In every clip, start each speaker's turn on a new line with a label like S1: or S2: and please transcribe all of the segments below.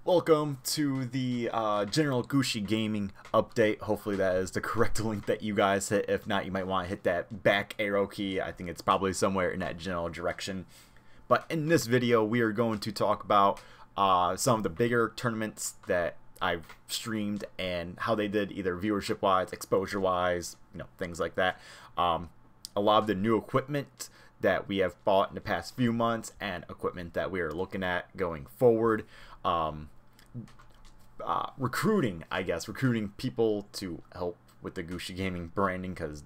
S1: Welcome to the general GooshiGaming update. Hopefully that is the correct link that you guys hit. If not, you might want to hit that back arrow key. I think it's probably somewhere in that general direction. But in this video, we are going to talk about some of the bigger tournaments that I've streamed and how they did, either viewership-wise, exposure-wise, things like that. A lot of the new equipment that we have bought in the past few months and equipment that we are looking at going forward. Recruiting people to help with the GooshiGaming branding, because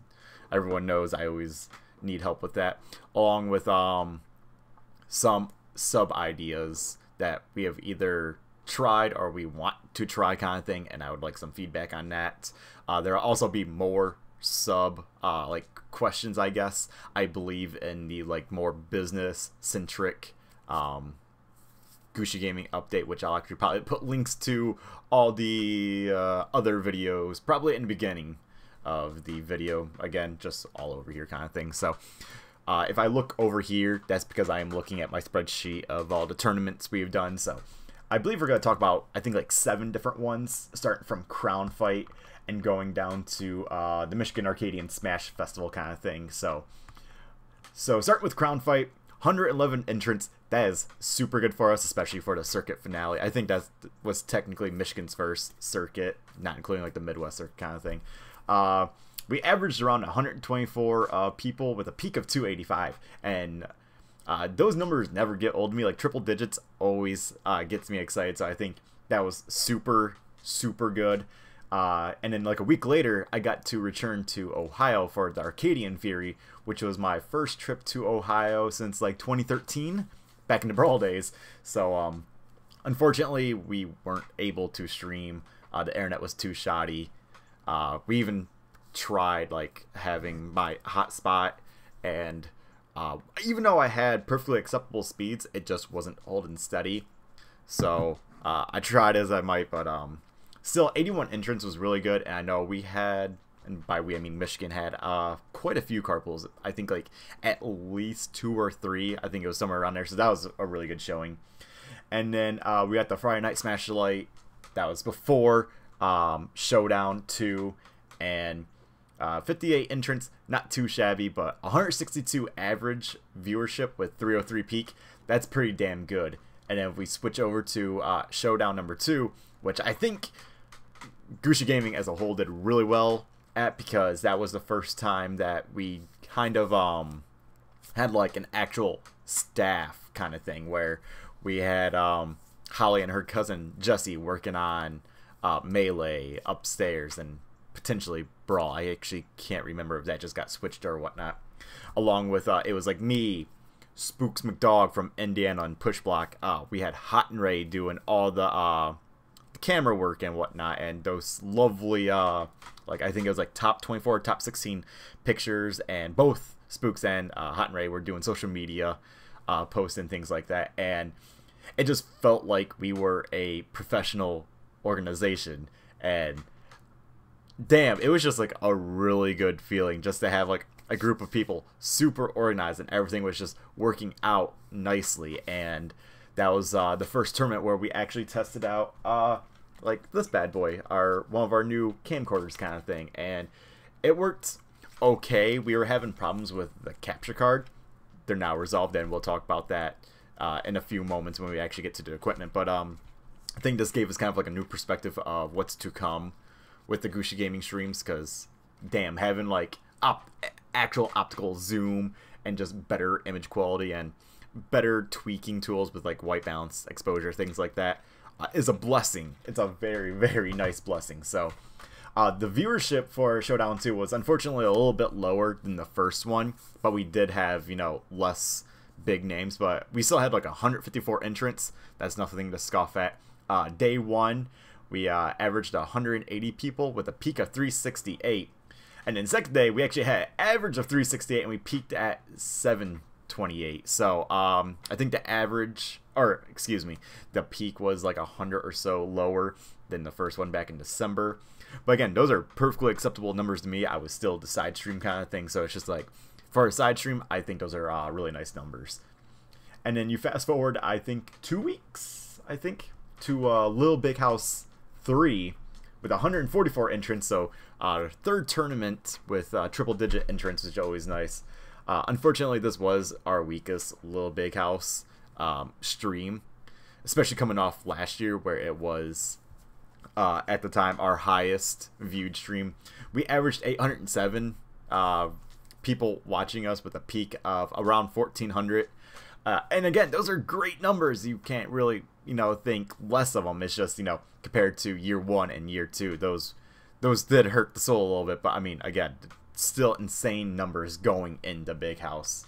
S1: everyone knows I always need help with that, along with some sub ideas that we have either tried or we want to try, kind of thing, and I would like some feedback on that. There will also be more sub questions, I guess. I believe in the more business centric GooshiGaming update, which I'll actually probably put links to all the other videos probably in the beginning of the video, again, just all over here kind of thing. So if I look over here, that's because I am looking at my spreadsheet of all the tournaments we've done. So I believe we're going to talk about, I think, 7 different ones, starting from Crown Fight and going down to the Michigan Arcadian Smash Festival kind of thing. So starting with Crown Fight, 111 entrants. That is super good for us, especially for the circuit finale. I think that was technically Michigan's first circuit, not including the Midwest circuit kind of thing. We averaged around 124 people with a peak of 285, and those numbers never get old to me. Triple digits always gets me excited, so I think that was super good. And then a week later, I got to return to Ohio for the Arcadian Fury, which was my first trip to Ohio since 2013, back in the Brawl days. So unfortunately, we weren't able to stream. The internet was too shoddy. We even tried having my hotspot, and even though I had perfectly acceptable speeds, it just wasn't holding steady. So I tried as I might, but still, 81 entrants was really good, and I know we had, and by we I mean Michigan had, quite a few carpools. I think at least 2 or 3. I think it was somewhere around there, so that was a really good showing. And then we got the Friday Night Smash Light. That was before Showdown 2, and 58 entrants, not too shabby, but 162 average viewership with 303 peak. That's pretty damn good. And then if we switch over to Showdown number 2, which I think GooshiGaming as a whole did really well at, because that was the first time that we kind of had an actual staff kind of thing, where we had Holly and her cousin Jessie working on Melee upstairs and potentially Brawl. I actually can't remember if that just got switched or whatnot. Along with it was me, Spooks McDog from Indiana on Push Block. We had Hot and Ray doing all the camera work and whatnot, and those lovely I think it was top 24, top 16 pictures, and both Spooks and Hot and Ray were doing social media posts and things like that, and it just felt like we were a professional organization. And damn, it was just a really good feeling just to have a group of people super organized, and everything was just working out nicely. And that was the first tournament where we actually tested out this bad boy, one of our new camcorders kind of thing, and it worked okay. We were having problems with the capture card. They're now resolved, and we'll talk about that in a few moments when we actually get to the equipment. But I think this gave us kind of a new perspective of what's to come with the GooshiGaming streams, because damn, having actual optical zoom and just better image quality and better tweaking tools with white balance, exposure, things like that is a blessing. It's a very, very nice blessing. So the viewership for Showdown 2 was unfortunately a little bit lower than the first one, but we did have less big names, but we still had 154 entrants. That's nothing to scoff at. Day 1, we averaged 180 people with a peak of 368. And then second day, we actually had an average of 368, and we peaked at 728. So I think the average, or excuse me, the peak was 100 or so lower than the first one back in December. But again, those are perfectly acceptable numbers to me. I was still the side stream kind of thing, so it's just for a side stream, I think those are really nice numbers. And then you fast forward, I think 2 weeks, to Little Big House 3 with 144 entrants. So third tournament with triple-digit entrants, which is always nice. Unfortunately, this was our weakest Little Big House stream, especially coming off last year where it was at the time our highest viewed stream. We averaged 807 people watching us with a peak of around 1,400. And again, those are great numbers. You can't really, think less of them. It's just, compared to year 1 and year 2, those did hurt the soul a little bit. But I mean, again, still insane numbers going into Big House.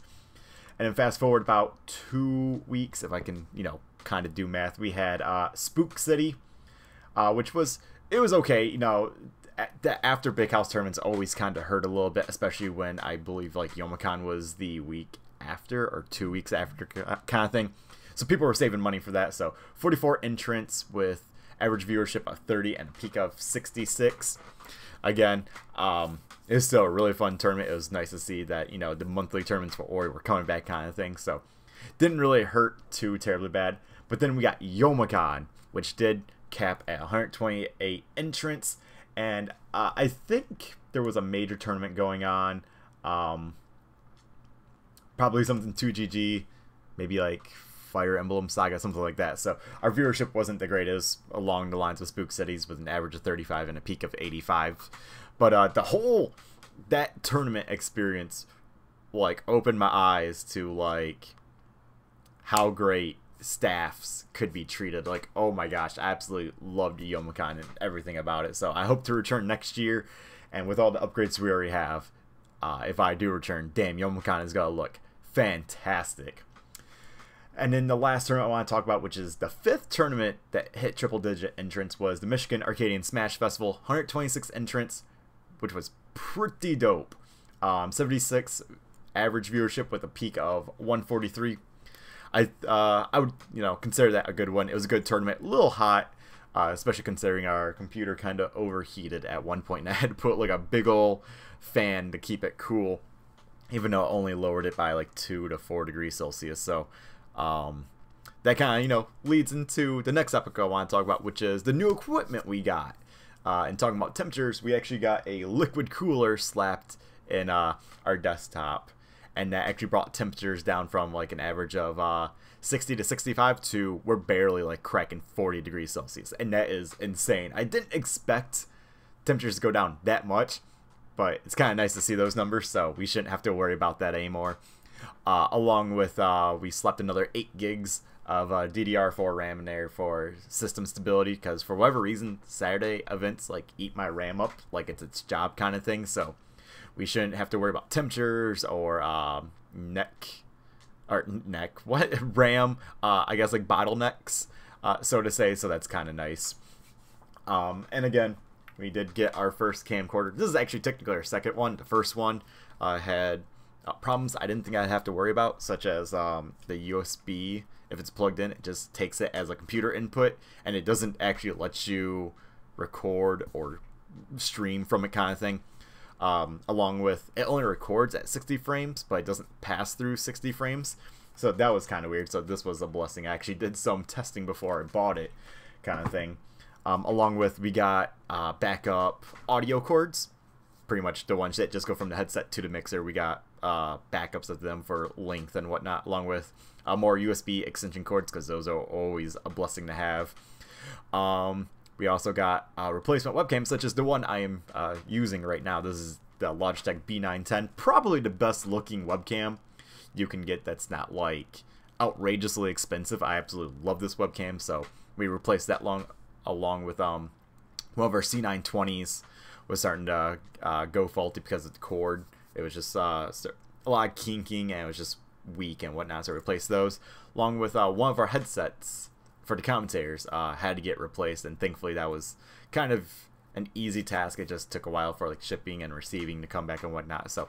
S1: And then fast forward about 2 weeks, if I can, kind of do math, we had Spook City, which was okay. The after Big House tournaments always kind of hurt a little bit, especially when I believe like Youmacon was the week after or 2 weeks after kind of thing. So people were saving money for that. So 44 entrants with average viewership of 30 and a peak of 66. Again, it was still a really fun tournament. It was nice to see that, the monthly tournaments for Ori were coming back kind of thing. So didn't really hurt too terribly bad. But then we got Youmacon, which did cap at 128 entrants. And I think there was a major tournament going on. Probably something 2GG, maybe like Fire Emblem Saga, something like that. So our viewership wasn't the greatest along the lines of Spook Cities with an average of 35 and a peak of 85. But that tournament experience like opened my eyes to like how great staffs could be treated. Like, oh my gosh, I absolutely loved Youmacon and everything about it. So I hope to return next year, and with all the upgrades we already have, if I do return, damn, Youmacon is gonna look fantastic. And then the last tournament I want to talk about, which is the 5th tournament that hit triple-digit entrants, was the Michigan Arcadian Smash Festival. 126 entrants, which was pretty dope. 76 average viewership with a peak of 143. I would consider that a good one. It was a good tournament, a little hot, especially considering our computer kind of overheated at one point, and I had to put like a big ol' fan to keep it cool, even though it only lowered it by like 2 to 4 degrees Celsius. So that kind of leads into the next topic I want to talk about, which is the new equipment we got. And talking about temperatures, we actually got a liquid cooler slapped in our desktop, and that actually brought temperatures down from like an average of 60 to 65 to we're barely like cracking 40 degrees Celsius, and that is insane. I didn't expect temperatures to go down that much, but it's kind of nice to see those numbers, so we shouldn't have to worry about that anymore. Along with we slapped another 8 gigs of DDR4 RAM in there for system stability, because for whatever reason Saturday events like eat my RAM up like it's its job kind of thing. So we shouldn't have to worry about temperatures or RAM, I guess like bottlenecks, so to say. So that's kind of nice. And again, we did get our first camcorder. This is actually technically our second one. The first one had problems I didn't think I'd have to worry about, such as the USB. If it's plugged in, it just takes it as a computer input, and it doesn't actually let you record or stream from it kind of thing. Along with, it only records at 60 frames, but it doesn't pass through 60 frames. So that was kind of weird. So this was a blessing. I actually did some testing before I bought it kind of thing. Along with, we got backup audio cords, pretty much the ones that just go from the headset to the mixer. We got backups of them for length and whatnot, along with more USB extension cords, because those are always a blessing to have. We also got replacement webcams, such as the one I am using right now. This is the Logitech B910, probably the best looking webcam you can get that's not like outrageously expensive. I absolutely love this webcam, so we replaced that along with one of our C920s was starting to go faulty because of the cord. It was just a lot of kinking, and it was just weak and whatnot, so we replaced those. Along with one of our headsets for the commentators had to get replaced, and thankfully that was kind of an easy task. It just took a while for like shipping and receiving to come back and whatnot. So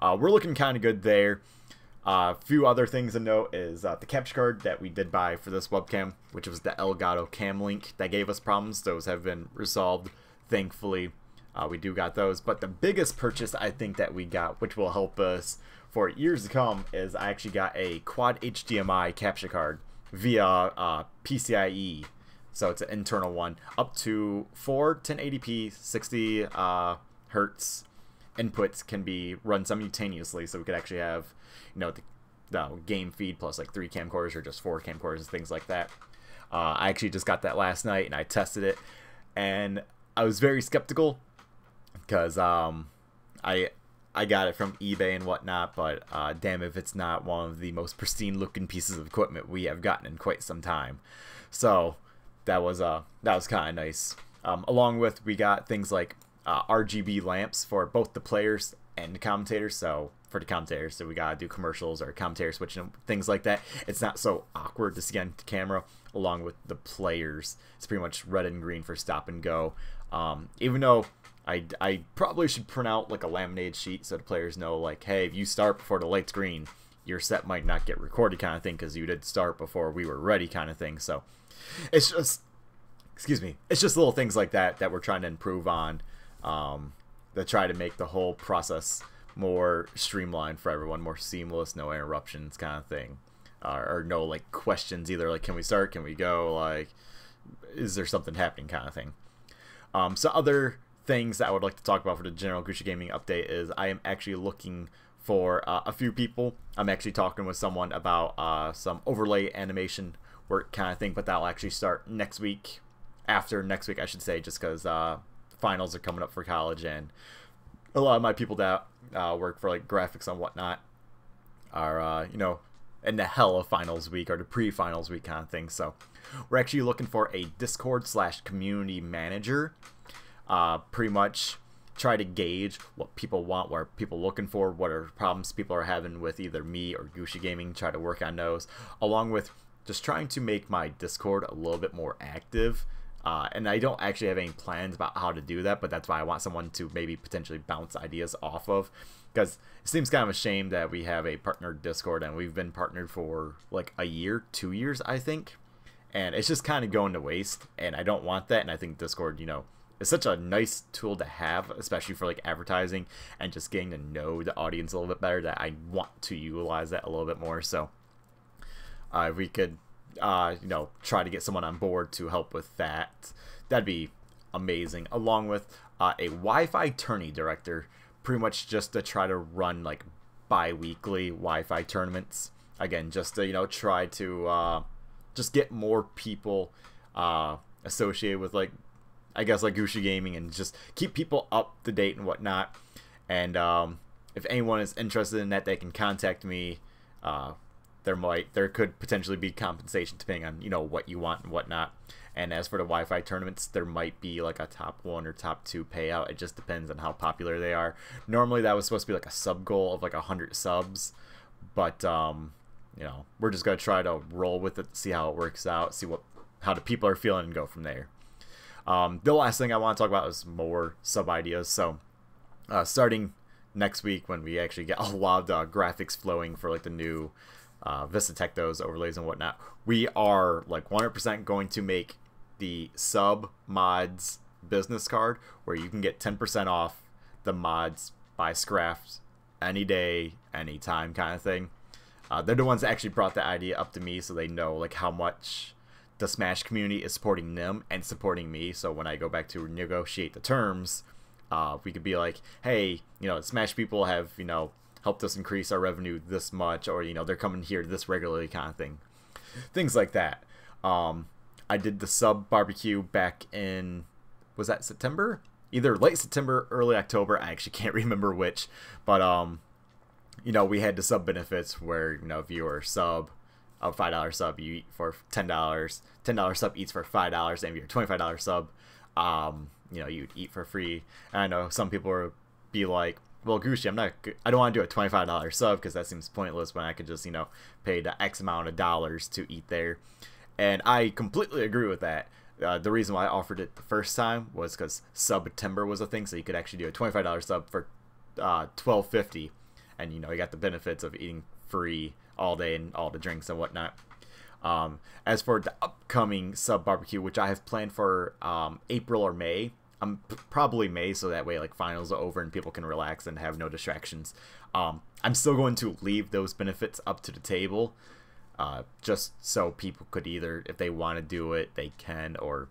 S1: we're looking kind of good there. A few other things to note is the capture card that we did buy for this webcam, which was the Elgato Cam Link, that gave us problems. Those have been resolved, thankfully. We do got those, but the biggest purchase I think that we got, which will help us for years to come, is I actually got a quad HDMI capture card via PCIe So it's an internal one, up to 4 1080p 60 hertz inputs can be run simultaneously, so we could actually have, the game feed plus like 3 camcorders or just 4 camcorders and things like that. I actually just got that last night and I tested it, and I was very skeptical because I got it from eBay and whatnot, but damn if it's not one of the most pristine looking pieces of equipment we have gotten in quite some time. So that was kind of nice. Along with, we got things like RGB lamps for both the players and the commentators. So for the commentators, so we gotta do commercials or commentator switching, things like that. It's not so awkward to see on the camera. Along with the players, it's pretty much red and green for stop and go. Even though I probably should print out like a laminated sheet so the players know, like, hey, if you start before the light's green, your set might not get recorded, kind of thing, because you did start before we were ready, kind of thing. So it's just, excuse me, it's just little things like that that we're trying to improve on, that try to make the whole process more streamlined for everyone, more seamless, no interruptions, kind of thing, or no like questions either, like, can we start, can we go, like, is there something happening, kind of thing. So other things that I would like to talk about for the general GooshiGaming update is I am actually looking for a few people. I'm actually talking with someone about some overlay animation work, kind of thing, but that'll actually start next week, after next week I should say, just because finals are coming up for college, and a lot of my people that work for like graphics and whatnot are in the hell of finals week, or the pre-finals week, kind of thing. So we're actually looking for a Discord/community manager. Pretty much try to gauge what people want, what are people looking for, what are problems people are having with either me or GooshiGaming, try to work on those, along with just trying to make my Discord a little bit more active. And I don't actually have any plans about how to do that, but that's why I want someone to maybe potentially bounce ideas off of, because it seems kind of a shame that we have a partnered Discord and we've been partnered for like a year, 2 years, I think, and it's just kind of going to waste, and I don't want that. And I think Discord, is such a nice tool to have, especially for like advertising and just getting to know the audience a little bit better, that I want to utilize that a little bit more. So if we could try to get someone on board to help with that, that'd be amazing, along with a Wi-Fi tourney director, pretty much just to try to run like bi-weekly Wi-Fi tournaments, again, just to try to just get more people associated with, like, I guess, like GooshiGaming, and just keep people up to date and whatnot. And if anyone is interested in that, they can contact me. There could potentially be compensation depending on what you want and whatnot. And as for the Wi-Fi tournaments, there might be like a top 1 or top 2 payout. It just depends on how popular they are. Normally that was supposed to be like a sub goal of like 100 subs, but we're just gonna try to roll with it, see how it works out, see how the people are feeling, and go from there. The last thing I want to talk about is more sub ideas. So starting next week, when we actually get a lot of graphics flowing for like the new Vistatech, those overlays and whatnot, we are like 100% going to make the sub mods business card, where you can get 10% off the mods by Scraft any day, anytime, kind of thing. They're the ones that actually brought the idea up to me, so they know like how much the Smash community is supporting them and supporting me. So when I go back to negotiate the terms, we could be like, hey, Smash people have helped us increase our revenue this much, or they're coming here this regularly, kind of thing, things like that. I did the sub barbecue back in, was that September? Either late September, early October, I actually can't remember which, but we had the sub benefits where if you were a sub, a $5 sub, you eat for $10. $10 sub eats for $5, and if you're a $25 sub, you'd eat for free. And I know some people would be like, well, Gooshi, I don't want to do a $25 sub because that seems pointless when I could just, pay the X amount of dollars to eat there. And I completely agree with that. The reason why I offered it the first time was because September was a thing, so you could actually do a $25 sub for $12.50, and you got the benefits of eating free all day and all the drinks and whatnot. As for the upcoming sub barbecue, which I have planned for April or May, probably May, so that way like finals are over and people can relax and have no distractions. I'm still going to leave those benefits up to the table, just so people could either, if they want to do it, they can, or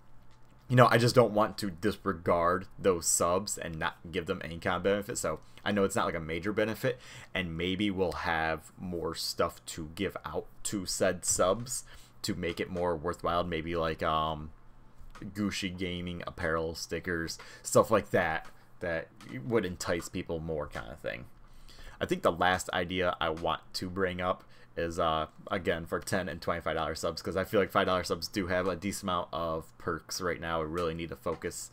S1: you know, I just don't want to disregard those subs and not give them any kind of benefit. So I know it's not like a major benefit, and maybe we'll have more stuff to give out to said subs to make it more worthwhile. Maybe like GooshiGaming apparel, stickers, stuff like that that would entice people more, kind of thing. I think the last idea I want to bring up is again for $10 and $25 subs, because I feel like $5 subs do have a decent amount of perks right now. We really need to focus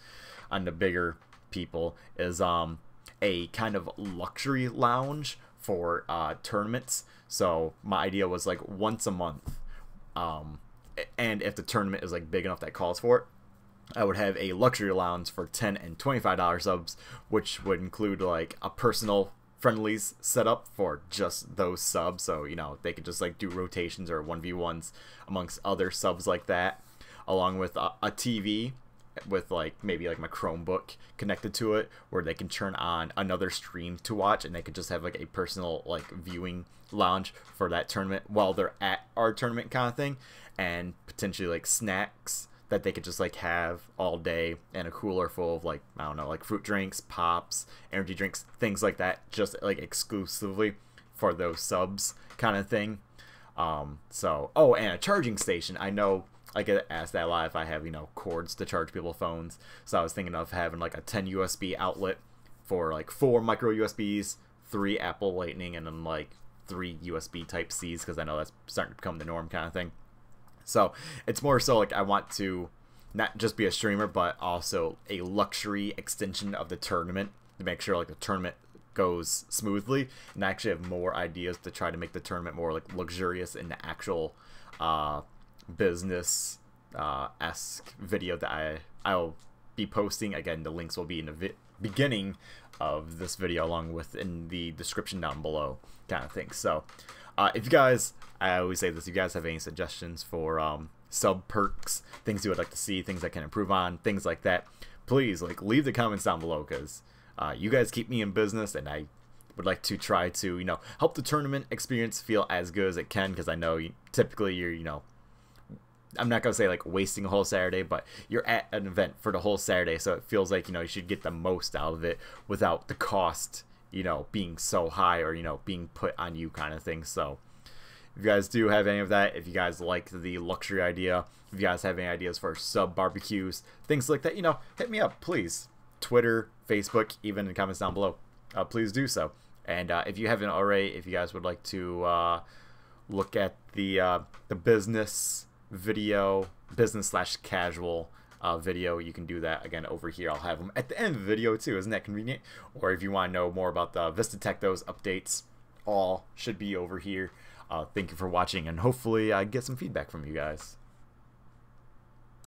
S1: on the bigger people. Is a kind of luxury lounge for tournaments. So my idea was like once a month, and if the tournament is like big enough that calls for it, I would have a luxury lounge for $10 and $25 subs, which would include like a personal friendlies set up for just those subs, so you know they could just like do rotations or 1v1s amongst other subs like that, along with a TV with like maybe like my Chromebook connected to it, where they can turn on another stream to watch, and they could just have like a personal like viewing lounge for that tournament while they're at our tournament, kind of thing, and potentially like snacks that they could just like have all day, and a cooler full of like, I don't know, like fruit drinks, pops, energy drinks, things like that, just like exclusively for those subs, kind of thing. So, oh, and a charging station. I know I get asked that a lot if I have, you know, cords to charge people's phones. So I was thinking of having like a 10 USB outlet for like 4 micro USBs, 3 Apple Lightning, and then like 3 USB Type Cs, because I know that's starting to become the norm, kind of thing. So it's more so like I want to not just be a streamer, but also a luxury extension of the tournament to make sure like the tournament goes smoothly, and I actually have more ideas to try to make the tournament more like luxurious in the actual business esque video that I'll be posting. Again, the links will be in the beginning of this video, along with in the description down below, kind of thing. So if you guys, I always say this, if you guys have any suggestions for sub perks, things you would like to see, things I can improve on, things like that, please like leave the comments down below, because you guys keep me in business, and I would like to try to, you know, help the tournament experience feel as good as it can, because I know typically you're, you know, I'm not gonna say like wasting a whole Saturday, but you're at an event for the whole Saturday, so it feels like, you know, you should get the most out of it without the cost, you know, being so high, or, you know, being put on you, kind of thing. So if you guys do have any of that, if you guys like the luxury idea, if you guys have any ideas for sub barbecues, things like that, you know, hit me up, please. Twitter, Facebook, even in the comments down below. Please do so. And if you haven't already, if you guys would like to look at the business video, business/casual video, you can do that again over here. I'll have them at the end of the video too. Isn't that convenient? Or if you want to know more about the VistaTech, those updates all should be over here. Thank you for watching, and hopefully I get some feedback from you guys.